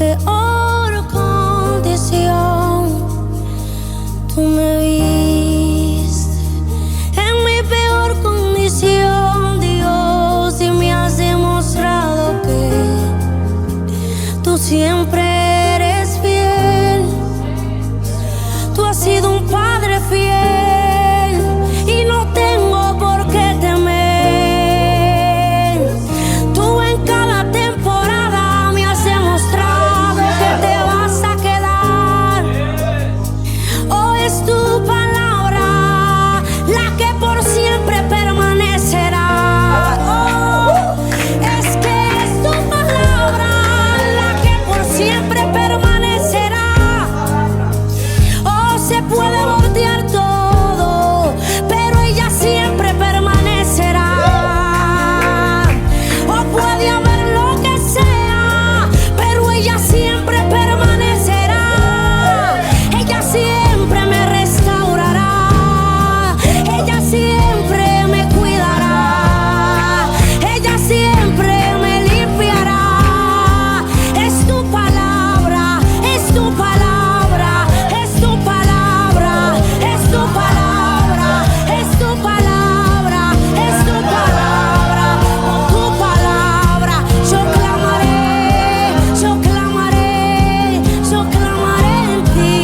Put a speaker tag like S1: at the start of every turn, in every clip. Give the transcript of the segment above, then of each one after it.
S1: peor condición. Tú me viste en mi peor condición, Dios, y me has demostrado que tú siempre eres fiel. Tú has sido un padre fiel y no tengo por qué temer. Tú en cada temporada me has demostrado que te vas a quedar. Oh, es tu palabra la que por siempre permanecerá. Oh, es que es tu palabra la que por siempre permanecerá. Oh, se puede voltear todo, pero ella siempre permanecerá. Oh, puede haber lo que sea, pero ella siempre permanecerá. Ella siempre me restaurará. Ella siempre me cuidará. Ella siempre me limpiará. Es tu palabra, es tu palabra, es tu palabra, es tu palabra, es tu palabra, es tu palabra. Con tu palabra yo clamaré, yo clamaré, yo clamaré en ti.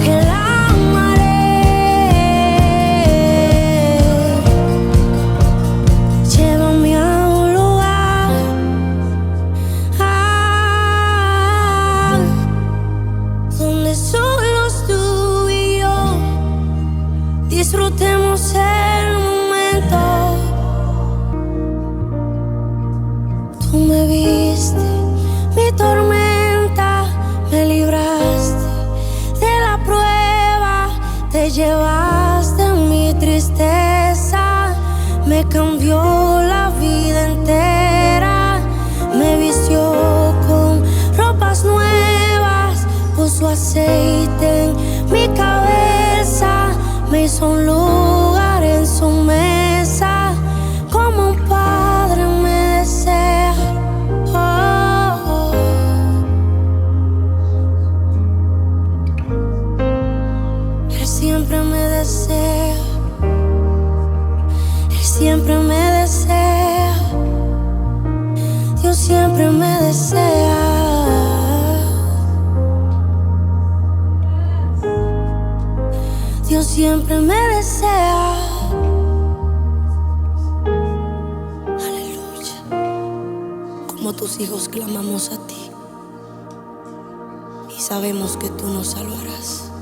S1: Clamaré. Llévame a un lugar donde solos tú y yo disfrutemos el momento. Tú me viste, mi tormenta, me libraste de la prueba, te llevaste mi tristeza, me cambió la vida entera, me vistió con ropas nuevas, puso aceite en mi cabeza, me hizo un lugar en su mesa, como un padre me desea. Oh, oh. Él siempre me desea, Él siempre me desea, Dios siempre me desea. Dios siempre me desea. Aleluya. Como tus hijos clamamos a ti y sabemos que tú nos salvarás.